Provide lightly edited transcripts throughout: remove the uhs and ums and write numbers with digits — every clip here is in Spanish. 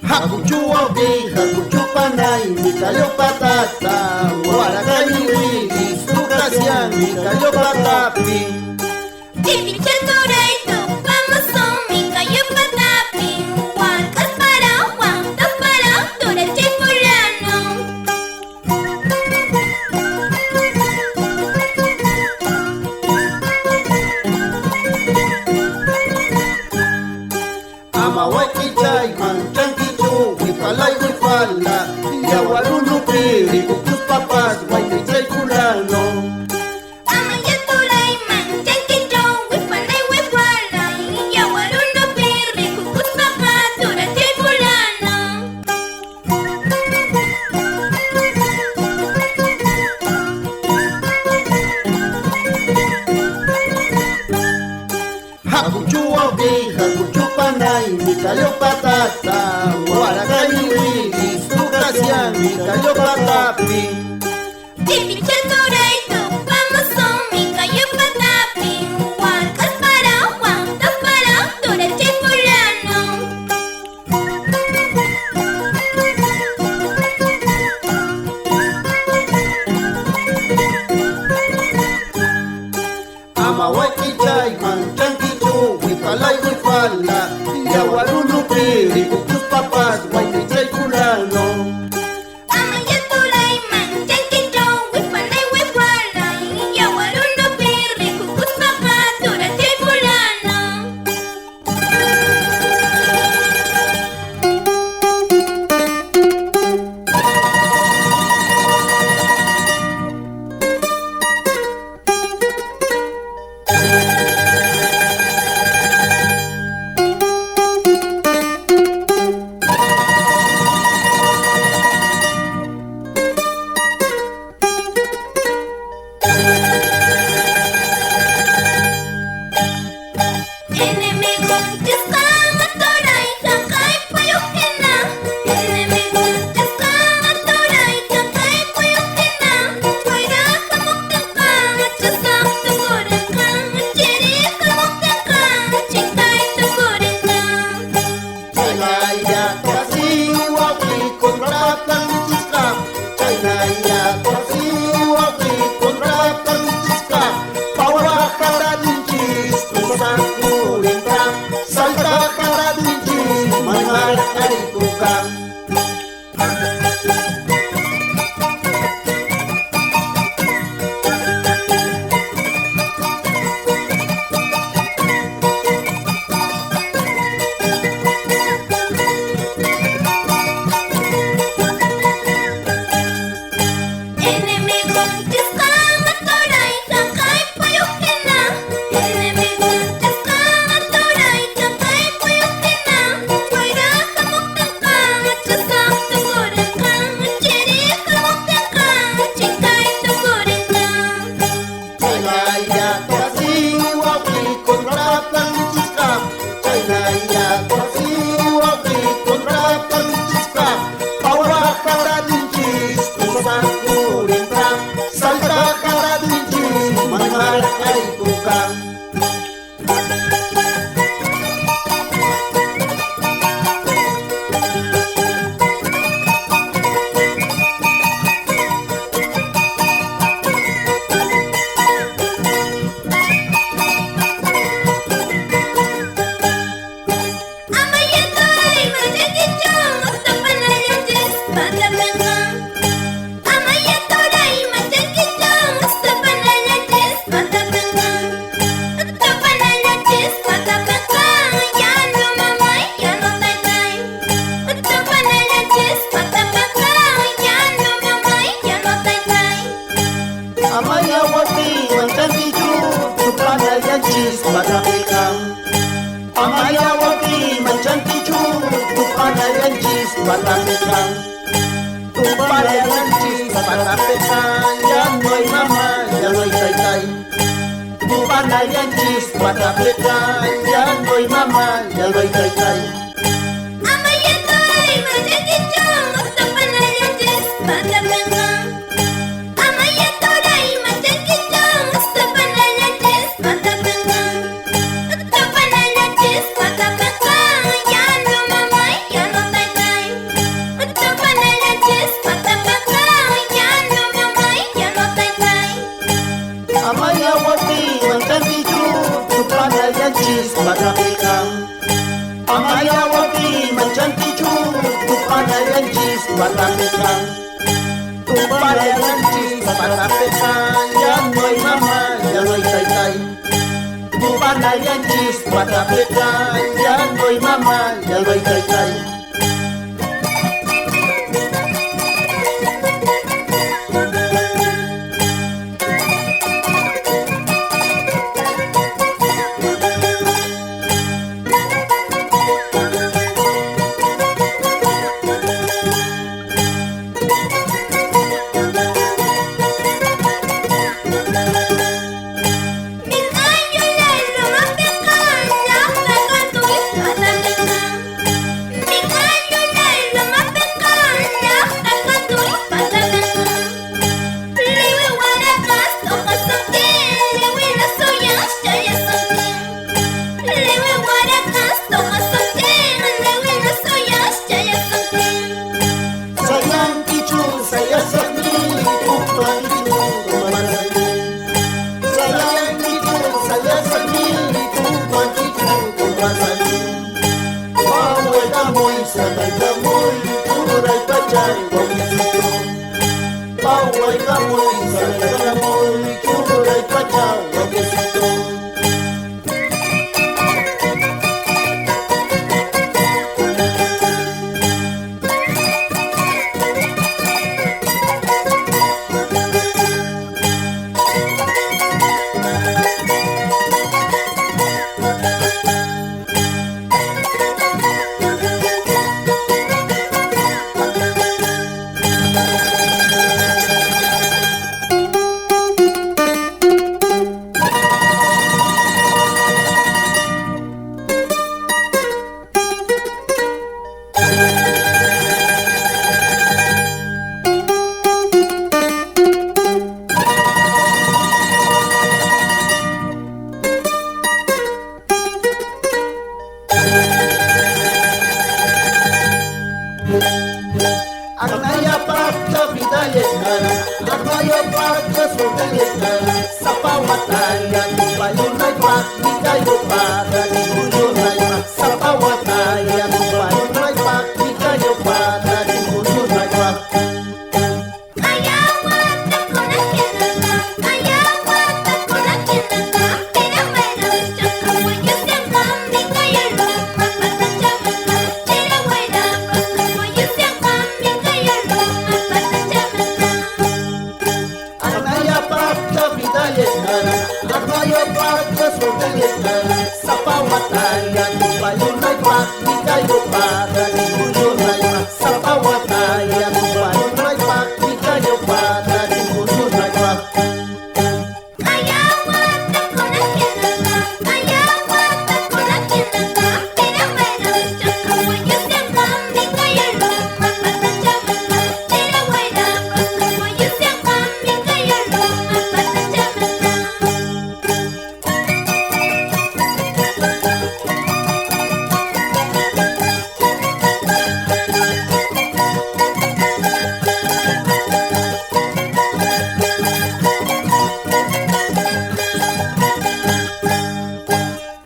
Hakuchu wauki, hakuchu panay, mi cayó patata, guaracayuri, istucacian, mi cayó patapi. Tipichaturay, tupamason, mi cayó patapi, huancas para, turache fulano. Amawakichay, manchanquichu, wipalay wipala, yawarulupi, rikukus papas, waikichay fulano. Amayatulay, manchanquicho, wipanay wipalay, yawarunupi, rikukus papa, turache fulano. Hakuchu wauki, hakuchu panay, mi cayó patata, guaracayuri, istucacian, mi cayó patapi. Tipichaturay, tupamason, mi cayó patapi, huancas para, turache fulano. Amawakichay, manchanquichu, wipalay wipala, yawarulupi, rikukus papas, waikichay fulano. Amayatulay, manchanquicho, wipanay wipalay, yawarunupi, rikukus papa, turache fulano. Patapetán, tu padre ranchis, Patapetán, ya no hay mamá, ya no hay taitay. Tu Panayan chispa tapekan, ya noy mama, ya noy kai kai. Amayatoy, machakichon, gusto panayanchis, patapekan. Amayatoray, machakichon, gusto panayanchis, patapekan. Gusto panayanchis, patapekan, ya no mamay, ya no taytay. Gusto panayanchis, patapekan, ya no mamay, ya no taytay. Amaya wati, mantantichu, tu panayan chispa tapekan. Amaya wati, mantantichu, tu panayan chispa tapekan. Tu panayan chispa tapekan, ya noy mama, ya noy kai kai. Tu panayan chispa tapekan, ya noy mama, ya noy kai kai. Sayang kicu, saya sakni, upang kicu, kumasani. Sayang kicu, saya sakni, upang kicu, kumasani. Bamoy kamoy, sabay kamoy, turay pachay, wamisito. Bamoy kamoy, sabay kamoy, turay pachay, wamisito. Agnaya pakta bidayekan, agnaya pakta sodayekan. Sa pawatayan, bayunay pak, di kayo para, di buyunay pak. Sa pawatayan, bayunay pak, di kayo para, di buyunay pak. Ayawat ako na kinaka, ayawat ako na kinaka. Pinamailang tsaka mo yung siyangkam, di kayo lumapatansyaman ka. Pinamailang gusto mo yung siyangkam, di kayo lumapatansyaman ka. Agnaya pakta bidayekan, agnaya pakta sodayekan. Sa pawatayan, bayunay pak, di kayo para, di buyunay pak. Sa pawatayan, bayunay pak, di kayo para, di buyunay pak. Ayawat ako na kinaka, ayawat ako na kinaka. Pinamailang tsaka mo yung siyangkam, di kayo lumapatansyaman ka. Pinamailang gusto mo yung siyangkam, di kayo lumapatansyaman ka.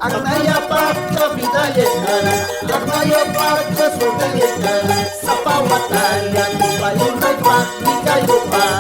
Agnaya pakta bidayekan, agnaya pakta sodayekan. Sa pawatayan, bayunay pak, di kayo para.